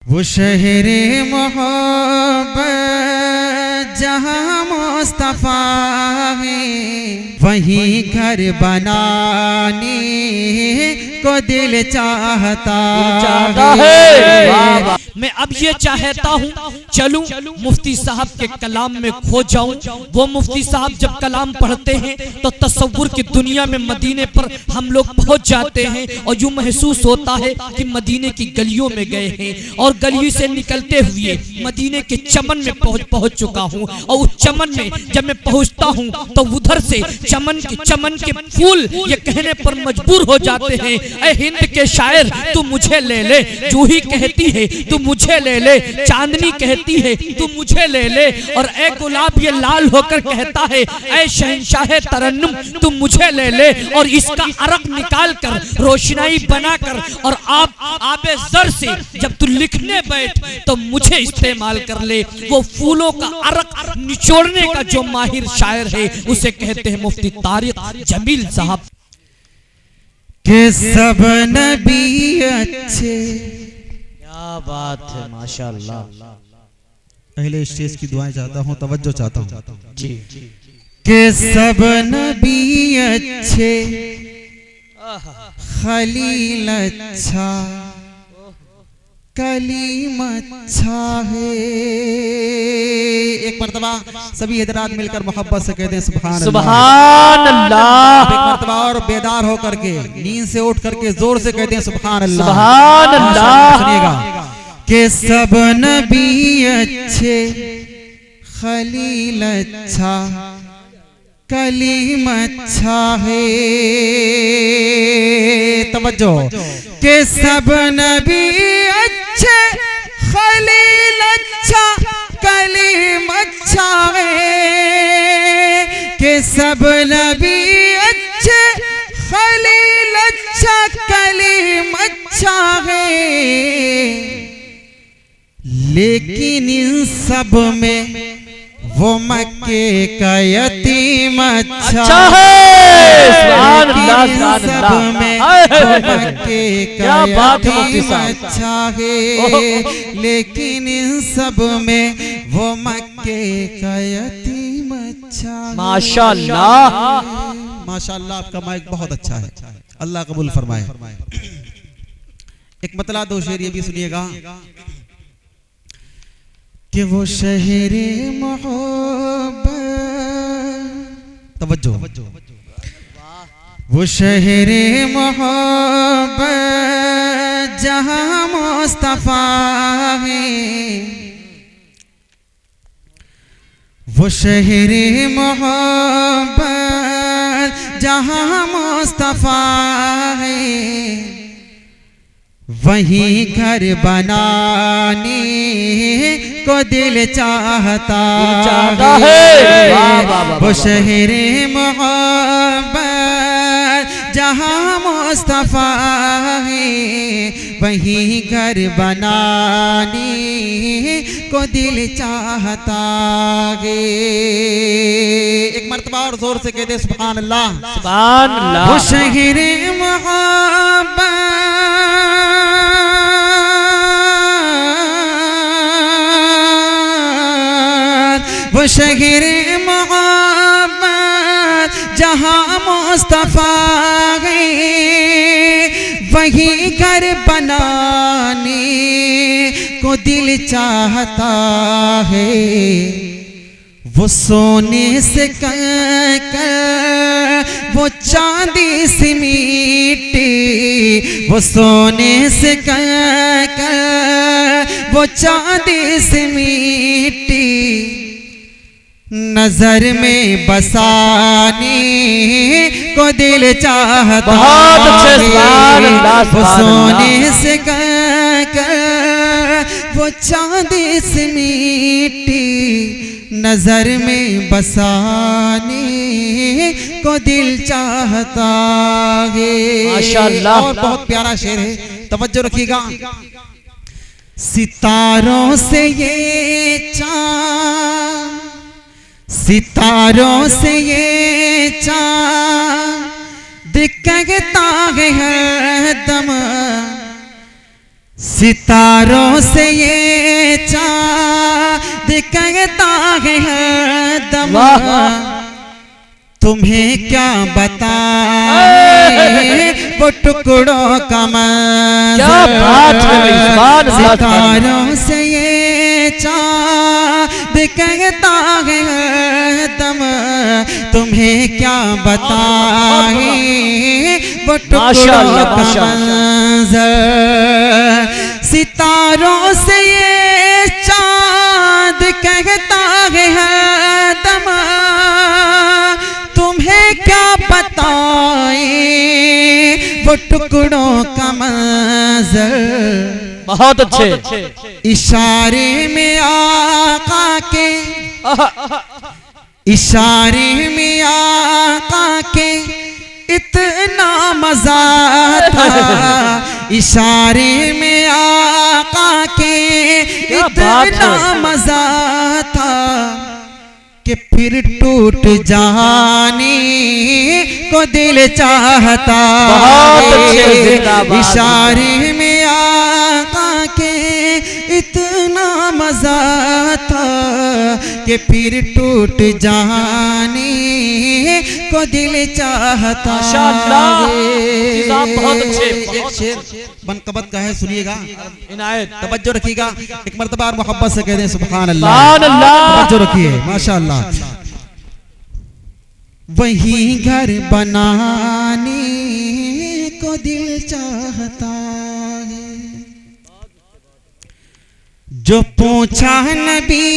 वो शहरे मोहब्बत जहाँ मुस्तफा है, वहीं घर बनाने को दिल चाहता है। मैं अब ये चाहता हूँ चलूं मुफ्ती साहब के कलाम में खो जाऊं। वो मुफ्ती साहब जब कलाम पढ़ते हैं तो तसव्वुर की दुनिया में मदीने पर हम लोग पहुंच जाते हैं और यूं महसूस होता है कि मदीने की गलियों में गए हैं और गलियों से निकलते हुए मदीने के चमन में पहुंच चुका हूं। और उस चमन में जब मैं पहुंचता हूं तो उधर से चमन के फूल ये कहने पर मजबूर हो जाते हैं, ऐ हिंद के शायर तू मुझे ले ले। जूही कहती है तू मुझे ले ले, चांदनी कहती है तू मुझे ले ले, और ए गुलाब ये लाल होकर कहता है ऐ शहंशाह तरन्नुम तू मुझे ले ले। और इसका अरक निकाल कर रोशनाई बनाकर और आबे ज़र से जब तू लिखने बैठ तो मुझे इस्तेमाल कर ले। वो फूलों का अरक निचोड़ने का जो माहिर शायर है उसे कहते हैं मुफ्ती तारिक जमील साहब। के सब नबी अच्छे, क्या बात है माशाअल्लाह। पहले स्टेज की दुआएं चाहता हूँ, तवज्जो चाहता हूँ जी। के सब नबी अच्छे, खलील अच्छा, कलीम अच्छा है। एक मर्तबा सभी हजरात मिलकर मोहब्बत से कहते हैं सुभान अल्लाह। सुभान अल्लाह। एक मर्तबा और बेदार होकर के नींद से उठ करके जोर से कहते हैं सुभान अल्लाह। सुभान अल्लाह। सुनिएगा कि सब नबी अच्छे, खलील अच्छा, कलीम अच्छा है। तवज्जो के सब नबी अच्छे, खलील अच्छा, कलीम अच्छा है। के सब नबी अच्छे, खलील अच्छा, कलीम अच्छा है। लेकिन इन सब में वो मक्के का यतीम अच्छा है। सुभान अल्लाह, लेकिन इन सुभान सब अल्लाह। में वो मक्के का यतीम अच्छा है। लेकिन इन सब में वो मक्के का यतीम अच्छा है। माशाअल्लाह। माशाअल्लाह, आपका माइक बहुत अच्छा है, अल्लाह कबूल फरमाए। एक मतला दो शेर ये भी सुनिएगा कि वो शहरे मोहब्बत, तवज्जो, वो शहरे मोहब्बत जहाँ मुस्तफा है, वो शहरे मोहब्बत जहाँ मुस्तफा है, वहीं घर बनाने को दिल चाहता है। वो शहरे मोहब्बत जहाँ मुस्तफा है, वहीं घर बनाने को दिल चाहता है। एक मर्तबा और जोर से कहते सुभान अल्लाह। सुभान अल्लाह। वो शहरे मोहब्बत, वो शहरे मोहब्बत जहाँ मुस्तफा है, वहीं घर बनाने को दिल चाहता है। वो सोने से कर वो चांदी से मीठी, वो सोने से कर वो चांदी से मीठी, नजर में बसाने को दिल चाहता है। वो सोने से कर वो चांदी से मीठी, नजर में बसाने को दिल चाहता है। माशाअल्लाह। और बहुत प्यारा शेर है, तवज्जो रखिएगा। सितारों से ये चाँद, सितारों से ये चाँद दिखता है हर दम, सितारों से ये चाँद कहता है हरदम, तुम्हें क्या बताएं वो टुकड़ों का मंज़र। सितारों से ये चाँद कहता है हरदम, तुम्हें क्या बताएं वो टुकड़ों का मंज़र। सितारों से ये चाँद कहता है हरदम, तुम्हें क्या बताएं वो टुकड़ों का मंज़र। बहुत अच्छे। इशारे में आका के, इशारे में आका के इतना मजा था, इशारे में आका के इतना मजा था कि फिर टूट जाने को दिल चाहता है। इशारे में आका के इतना मजा था कि फिर टूट जाने को दिल चाहता है। बहुत अच्छे। बनकबत का है, सुनिएगा, इनायत तवज्जो रखिएगा। एक मर्तबा मोहब्बत से कह दें सुभान अल्लाह। सुभान अल्लाह। तवज्जो रखिए, माशाअल्लाह। वही घर बनाने को दिल चाहता है जो पूछा नबी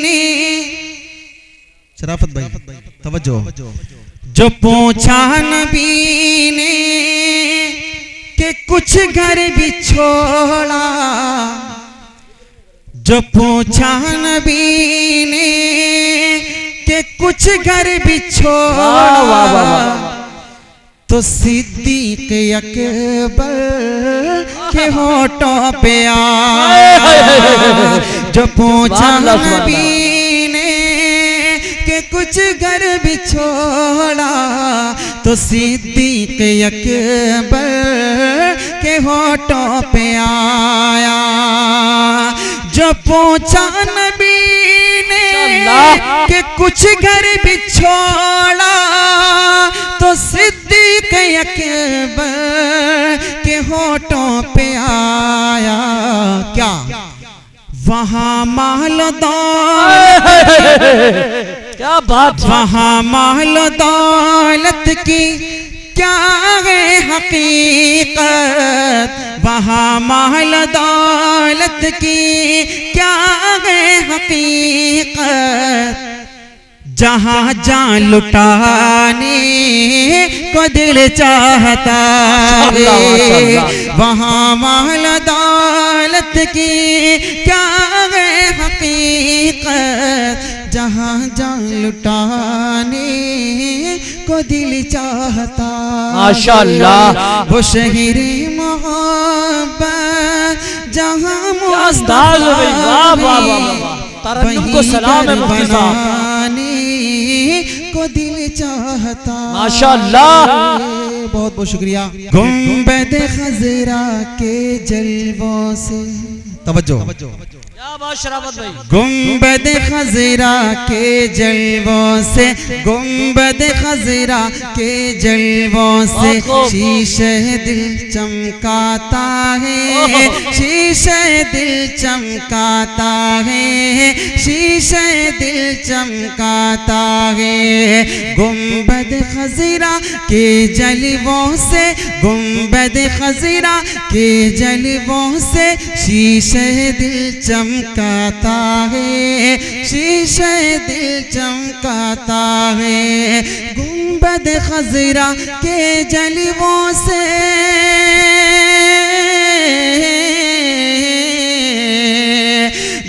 ने। शराफत भाई तवज्जो। जो पूछा नबी ने कि कुछ घर भी छोड़ा, जो पूछा नबी ने कि कुछ घर भी छोड़ा, तो सिद्दीक अकबर के होठों पे आया। जो पूछा नबी ने कि कुछ घर भी छोड़ा, तो सिद्दीक अकबर के होठों पे आया। जो पूछा नबी ने कि कुछ घर भी छोड़ा, तो सिद्दीक अकबर के होठों पे आया। क्या वहाँ माल दौलत, क्या बात, वहाँ माल दौलत की क्या है हकीकत, वहाँ माल दौलत की क्या है हकीकत। जहाँ जान लुटाने को दिल चाहता है, वहाँ माल दौलत की क्या है हकीकत। जहाँ जान लुटाने को दिल चाहता। माशाअल्लाह। वो शहीर मोहब्बत जहाँ तरन्नुम को सलाम है मुफ्ती साहब, को दिल चाहता। माशाअल्लाह। बहुत बहुत शुक्रिया। गुंबद खज़रा के जलवों से, तवज्जो, शराफत भाई। गुंबद खज़रा के जलवों से, गुंबद खज़रा के जलवों से शीशे दिल चमकाता है, शीशे दिल चमकाता है, शीशे दिल चमकाता है। गुंबद खज़रा के जलवों से, गुंबद खज़रा के जलवों से शीशे दिल चमकाता है, शीशे दिल चमकाता है। गुंबद खज़रा के जलवों से,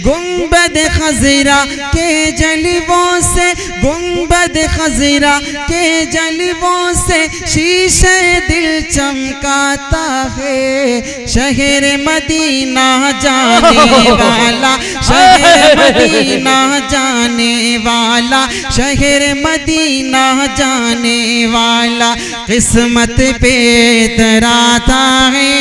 गुंबद खज़रा के जलवों से गुंबद खजरा के जलवों से शीशे दिल चमकाता है। शहर मदीना जाने वाला, शहर मदीना जाने वाला, शहर मदीना जाने वाला किस्मत पे इतराता है,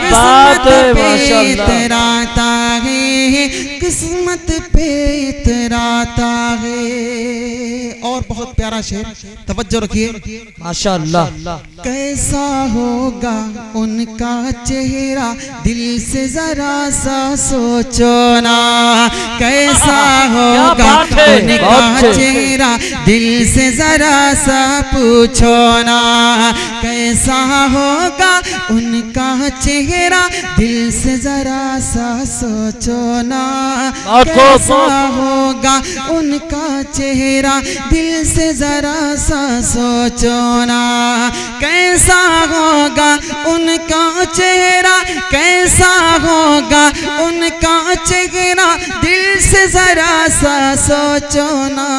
किस्मत पे इतराता है, किस्मत पे इतराता है। और बहुत प्यारा शेर, तवज्जो रखिए माशाअल्लाह। कैसा होगा उनका चेहरा दिल से जरा सा सोचो ना, कैसा होगा उनका चेहरा दिल से जरा सा पूछो ना, कैसा होगा उनका चेहरा दिल से जरा सा सोचो ना, कैसा होगा उनका चेहरा दिल से जरा सा सोचो ना, कैसा होगा उनका चेहरा, कैसा होगा उनका चेहरा दिल से जरा सा सोचो ना।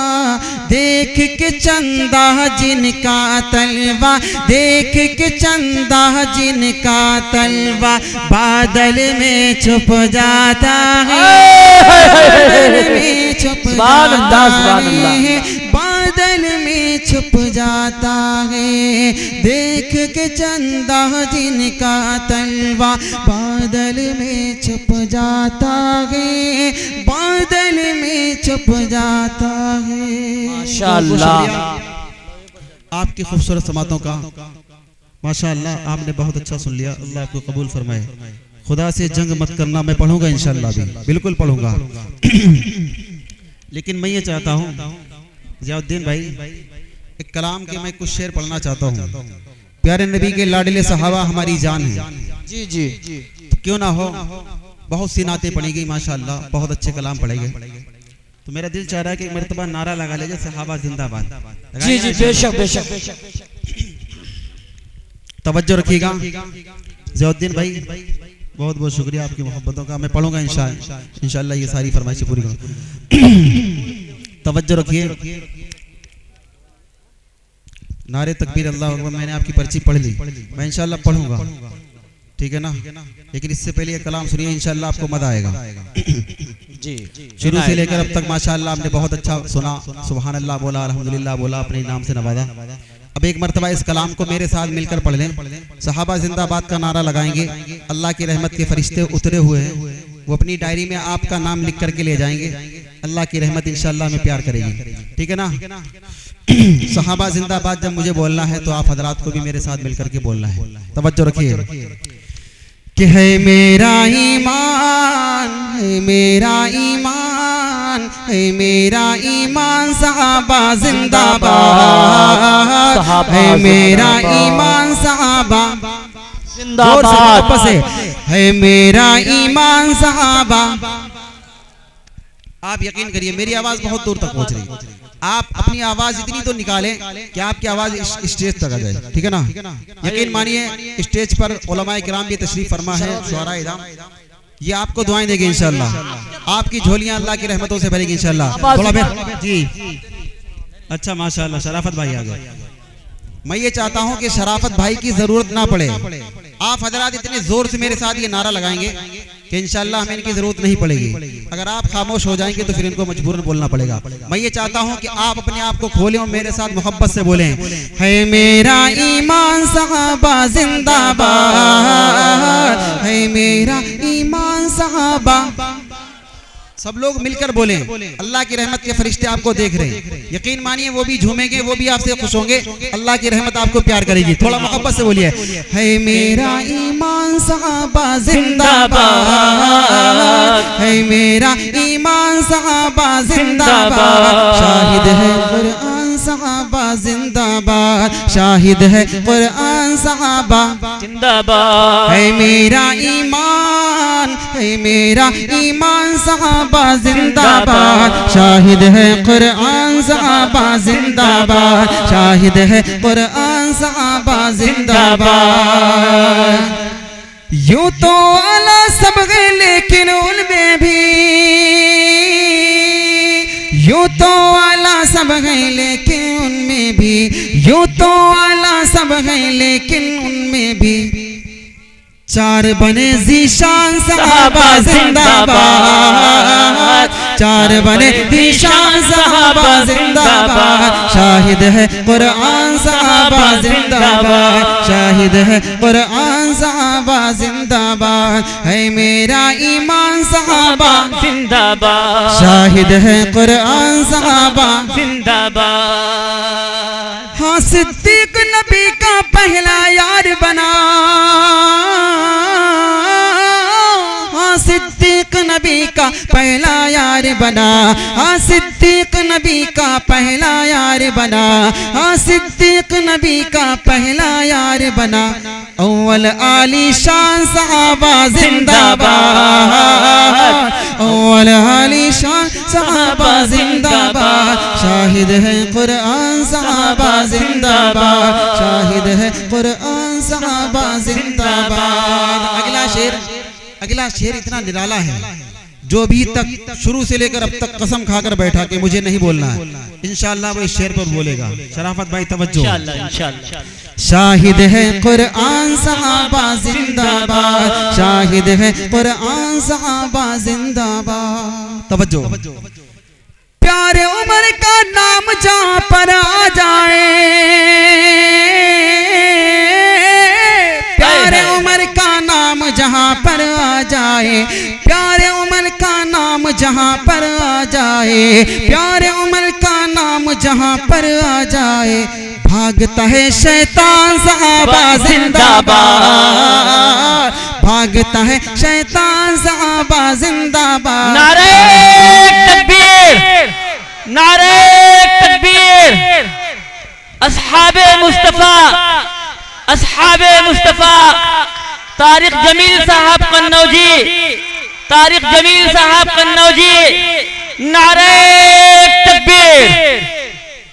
देख के चंदा जिनका तलवा, देख के चंदा जिनका तलवा बादल में छुप जाता है, बादल में छुप जाता है, बादल में छुप जाता है। देख के चंदा जिनका तलवा बादल में छुप जाता है, बादल में छुप जाता है। माशाअल्लाह। आपकी खूबसूरत समातों का माशाअल्लाह आपने बहुत अच्छा सुन लिया। अल्लाह आपको कबूल फरमाए। खुदा से जंग मत करना, मैं पढ़ूंगा इंशाअल्लाह, भी बिल्कुल पढ़ूंगा। लेकिन मैं ये चाहता हूँ ज़ियाउद्दीन भाई, एक कलाम के मैं कुछ शेर पढ़ना चाहता हूँ। प्यारे नबी के लाडले सहाबा हमारी जान है। जी जी, तो क्यों ना हो, बहुत सी नातें पढ़ेगी माशाअल्लाह, बहुत अच्छे कलाम पढ़ेंगे। तो मेरा दिल चाह रहा है कि एक मरतबा नारा लगा लीजिए, सहाबा जिंदाबाद। जी जी, बेशक बेशक। तवज्जो रखिएगा ज़ियाउद्दीन भाई, बहुत बहुत शुक्रिया आपकी मोहब्बतों का। मैं पढ़ूंगा इंशाअल्लाह ये सारी फरमाइशें पूरी करूँ। तवज्जो रखिए, नारे तकबीर अल्लाह अकबर। मैंने आपकी पर्ची पढ़ ली, मैं इंशाअल्लाह पढ़ूंगा, ठीक है ना। लेकिन इससे पहले ये कलाम सुनिए, इंशाअल्लाह आपको मजा आएगा। जी, शुरू से लेकर अब तक माशाअल्लाह आपने बहुत अच्छा सुना, सुभान अल्लाह बोला, अल्हम्दुलिल्लाह बोला, अपने नाम से नवाजा। अब एक मरतबा इस कलाम को मेरे साथ मिलकर पढ़ लें। सहाबा जिंदाबाद का नारा लगाएंगे। अल्लाह की रहमत के फरिश्ते उतरे हुए हैं, वो अपनी डायरी में आपका नाम लिख करके ले जाएंगे। अल्लाह की रहमत इंशाअल्लाह में प्यार करेगी, ठीक है ना। सहाबा जिंदाबाद जब मुझे बोलना है तो आप हजरात को भी मेरे साथ मिलकर के बोलना है। तवज्जो रखिए कि है मेरा ईमान, है मेरा ईमान, है मेरा ईमान, सहाबा जिंदाबाद, है मेरा ईमान, सहाबा जिंदाबाद, है मेरा ईमान, सहाबा। आप यकीन करिए मेरी आवाज बहुत दूर तक पहुंच रही है। आप अपनी आवाज इतनी तो निकालें कि आपकी आवाज स्टेज तक आ जाए, ठीक है ना। यकीन मानिए स्टेज पर उलमाए किराम भी तशरीफ फरमा है, शुअराए इज़ाम, ये आपको दुआएं देंगे इंशाअल्लाह। आपकी झोलियां अल्लाह की रहमतों से भरेगी इंशाअल्लाह। थोड़ा फिर जी, अच्छा माशाअल्लाह शराफत भाई आ गए। मैं ये चाहता हूं कि शराफत भाई की जरूरत ना पड़े। आप हजरात इतने जोर से मेरे साथ ये नारा लगाएंगे कि इंशाअल्लाह हमें इनकी जरूरत नहीं पड़ेगी। अगर आप खामोश हो जाएंगे तो फिर इनको मजबूरन बोलना पड़ेगा। मैं ये चाहता हूं कि आप अपने आप को खोलें और मेरे साथ मोहब्बत से बोलें, है मेरा ईमान, सहाबा जिंदाबाद, है मेरा ईमान, सहाबा। सब लोग मिलकर बोलें। अल्लाह की रहमत के फरिश्ते आपको देख रहे हैं, यकीन मानिए वो भी झूमेंगे, वो भी आपसे खुश होंगे। अल्लाह की रहमत आपको प्यार करेगी। थोड़ा मोहब्बत से बोलिए, है मेरा ईमान, सहाबा जिंदाबाद, है मेरा ईमान, सहाबा जिंदाबाद, शाहिद है कुरान, सहाबा जिंदाबाद, शाहिद है कुरान, सहाबा जिंदाबाद, है मेरा ईमान, है मेरा ईमान, सहाबा जिंदाबाद, शाहिद है कुरान, सहाबा जिंदाबाद, शाहिद है कुरान, सहाबा जिंदाबाद। यूं तो आला सब गए लेकिन उनमें भी, यूं तो आला सब हैं लेकिन उनमें भी, यूं तो आला सब हैं लेकिन उनमें भी चार बने ज़ीशान सहाबा जिंदाबाद, चार बने ज़ीशान सहाबा जिंदाबाद। शाहिद है कुरान सहाबा जिंदाबाद, शाहिद है कुरान सहाबा जिंदाबाद। है मेरा ईमान सहाबा जिंदाबाद, शाहिद है कुरान सहाबा जिंदाबाद। हाँ सिद्दीक नबी का पहला यार बना, हाँ सिद्दीक नबी का पहला यार बना, हाँ सिद्दीक नबी का पहला यार बना, हाँ सिद्दीक नबी का पहला यार बना। अव्वल आली शान सहाबा जिंदाबाद, अव्वल आली शान सहाबा जिंदाबाद। शाहिद है कुरान सहाबा जिंदाबाद, शाहिद है कुरान सहाबा जिंदाबाद। अगला शेर इतना निराला है जो अभी तक शुरू से लेकर अब तक कसम खाकर बैठा कि मुझे नहीं बोलना है, इंशाअल्लाह वो इस शेर पर बोलेगा। शराफत भाई तवज्जो। शाहिद है कुरान सहाबा जिंदाबाद, शाहिद है कुरान सहाबा जिंदाबाद। तवज्जो। प्यारे उमर का नाम जहां पर आ जाए, प्यारे उमर का नाम जहां पर आ जाए, प्यारे उमर का नाम जहां पर आ जाए, प्यारे उमर का नाम जहां पर आ जाए, भागता है शैतान सहाबा जिंदाबाद, भागता है शैतान सहाबा जिंदाबाद। नारे तकबीर, नारे तकबीर। अस्हाबे मुस्तफा, अस्हाबे मुस्तफा। तारिक जमील साहब कन्नौजी, तारिक जमील साहब कन्नौजी। नारे तकबीर।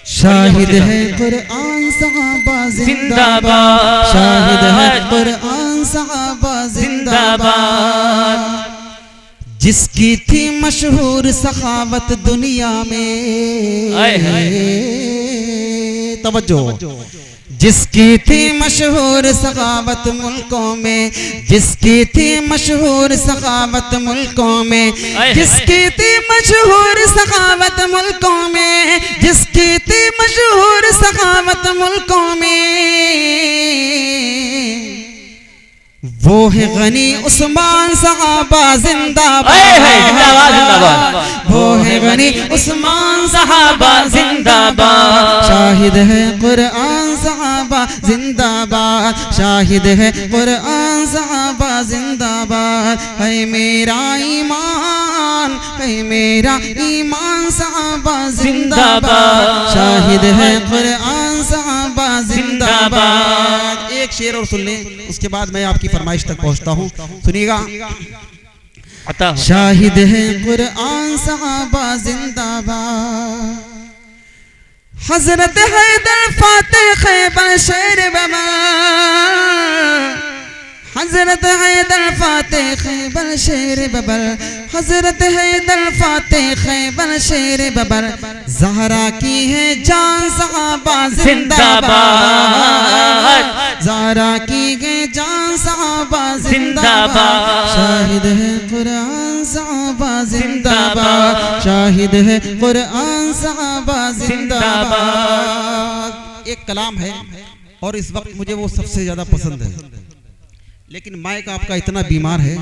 शाहिद है कुरान सहाबा जिंदाबाद, शाहिद है कुरान सहाबा जिंदाबाद। जिसकी थी मशहूर सखावत दुनिया में, तवज्जो। जिसकी थी मशहूर सखावत मुल्कों में, जिसकी थी मशहूर सखावत मुल्कों में, जिसकी थी मशहूर सखावत मुल्कों में, जिसकी थी मशहूर सखावत मुल्कों में, वो है गनी उस्मान सहाबा जिंदाबाद, वो है गनी उस्मान सहाबा जिंदाबाद। शाहिद है कुरान सहाबा जिंदाबाद, शाहिद है कुरान सहाबा जिंदाबाद। है मेरा ईमान, है मेरा ईमान सहाबा जिंदाबाद, शाहिद है कुरान सहाबा जिंदाबाद। एक शेर और सुन लें, उसके बाद मैं आपकी फरमाइश तक पहुंचता हूं, सुनिएगा। शाहिद है कुरान सहाबा जिंदाबाद। हजरत हैदर फातेह खैबर शेर बमा, हजरत हैदर फातेह खैबर शेर बबर, हजरत हैदर फातेह खैबर शेर बबर। ज़हरा की है जान सहाबा जिंदाबाद, ज़हरा की है जान सहाबा जिंदाबाद। शाहिद है कुरान सहाबा जिंदाबाद, शाहिद है कुरान सहाबा जिंदाबाद। एक कलाम है और इस वक्त मुझे वो सबसे ज्यादा पसंद है, लेकिन माइक आपका इतना बीमार है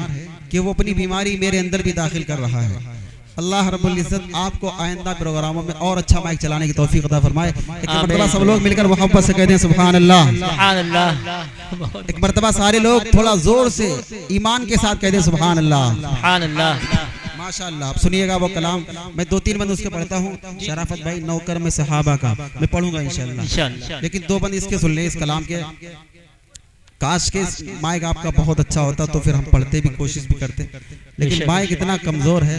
कि वो अपनी बीमारी मेरे अंदर भी दाखिल कर रहा है। अल्लाह रब्बुल इज्जत आपको आइंदा प्रोग्रामों में और अच्छा माइक चलाने की तौफीक अता फरमाए। एक मरतबा सब लोग मिलकर मोहब्बत से कह दें सुभान अल्लाह, सुभान अल्लाह। एक मरतबा सारे लोग थोड़ा जोर से ईमान के साथ कह दें सुभान अल्लाह, सुभान अल्लाह। माशाअल्लाह। आप सुनिएगा वो कलाम, मैं 2-3 बंद उसके पढ़ता हूँ। शराफत भाई नौकर में सहाबा का मैं पढ़ूंगा इंशाअल्लाह, लेकिन 2 बंद इसके सुन ले इस कलाम के। काश के माइक आपका बहुत अच्छा होता तो फिर हम पढ़ते भी, कोशिश भी करते, लेकिन माइक इतना कमजोर है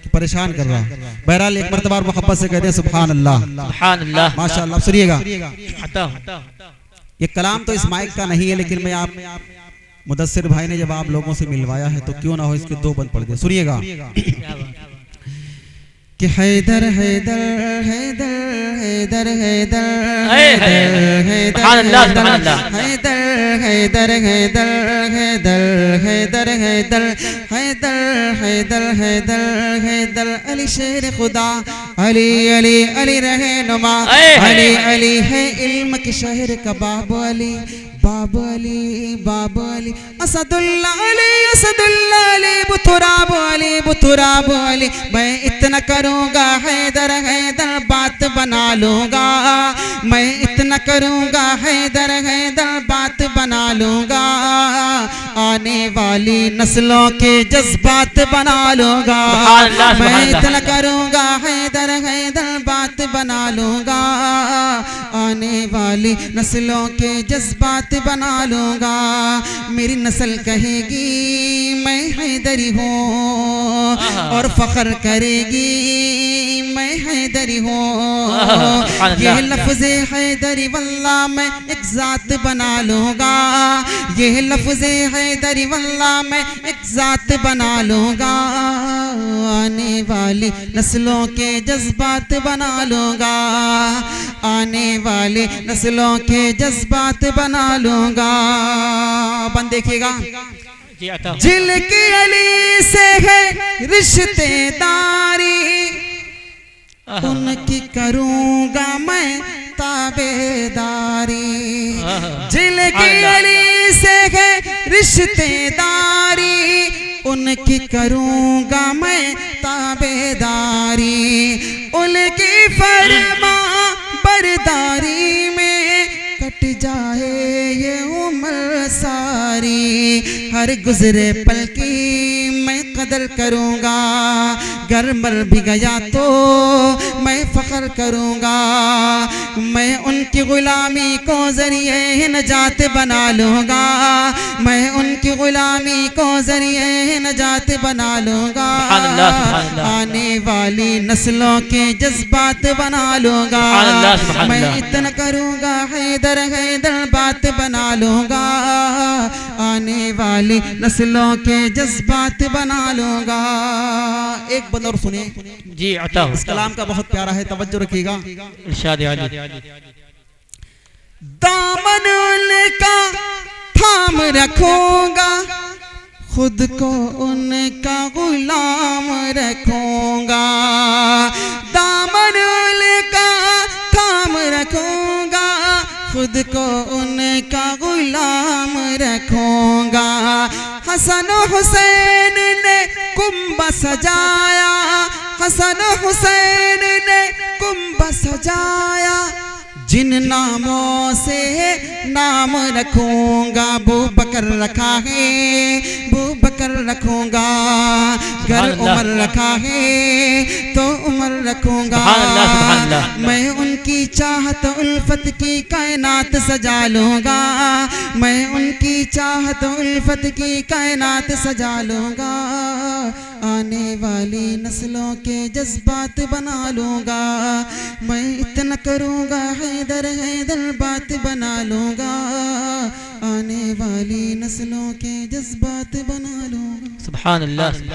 कि परेशान कर रहा। बहरहाल एक मरतबा मोहब्बत से कहते हैं सुभान अल्लाह, सुभान अल्लाह। माशाअल्लाह। सुनिएगा, ये कलाम तो इस माइक का नहीं है, लेकिन मैं आप मुदस्सिर भाई ने जब आप लोगों से मिलवाया है तो क्यों ना हो इसके 2 बंद पढ़ दे। सुनिएगा। कि हैदर हैदर हैदर हैदर हैदर सुभान अल्लाह, सुभान अल्लाह। हैदर हैदर हैदर हैदर हैदर हैदर हैदर हैदर हैदर हैदर अली शेर खुदा, अली अली अली रहनुमा, अली अली है इल्म के शहर का बाबू अली, बाबू अली बाबू अली, असदुल्ला अली असदुल्ला अली, बुतुराब अली बुतुराब अली। मैं इतना करूँगा हैदर हैदर बात बना लूँगा, मैं इतना करूँगा हैदर हैदर बात बना लूँगा, आने वाली नस्लों के जज्बात बना लूँगा। मैं इतना करूँगा हैदर हैदर बात बना लूँगा, आने वाली नस्लों के जज्बात बना लूँगा। मेरी नस्ल कहेगी मैं हैदरी हूँ और फख्र करेगी मैं हैदरी हूँ। ये लफ्ज़े हैदरी वल्लाह मैं एक ज़ात बना लूँगा, ये लफ्ज़े हैदरी वल्लाह मैं एक ज़ात बना लूँगा, आने वाली नस्लों के जज्बात बना लूँगा, आने वाले नस्लों के जज्बात बना लूँगा। बंद देखिएगा, जिल की अली से है रिश्तेदारी, उनकी करूँगा मैं ताबेदारी। जिल की अली से है रिश्तेदारी, उनकी करूँगा मैं ताबेदारी, उनकी फरमा बरदारी में कट जाए ये उम्र सारी। हर गुजरे पल की मैं कदर करूँगा, गर मर भी गया तो मैं फख्र करूँगा। मैं उनकी गुलामी को ज़रिए नजात बना लूँगा, मैं उनकी गुलामी को ज़रिए नजात बना लूँगा, आने वाली नस्लों के जज्बात बना लूँगा। मैं इतना करूँगा हैदर हैदर बात बना लूँगा, आने वाली नस्लों के जज्बात बना लूँगा। एक बंद और सुनिए जी, आता हूँ। इस कलाम का बहुत प्यारा है, तवज्जो रखिएगा। इरशाद आली। दामन उनका थाम रखूंगा, खुद को उनका गुलाम रखूंगा। दामन उनका थाम रखूंगा, खुद को उनका गुलाम रखूंगा। हसन हुसैन ने कुंभ सजाया, हसन हुसैन ने कुंभ सजाया, जिन नामों से नाम रखूंगा। अबू बकर रखा है, अबू बकर रखूंगा, घर उमर रखा है तो उमर रखूंगा। मैं उनकी चाहत उल्फत की कायनात सजा लूंगा, मैं उनकी चाहत उल्फत की कायनात सजा लूंगा, आने वाली नस्लों के जज्बात बना लूंगा। मैं इतना करूंगा हैदर हैदर बात बना लूंगा, आने वाली नस्लों के जज्बात बना लूंगा। सुभान अल्लाह।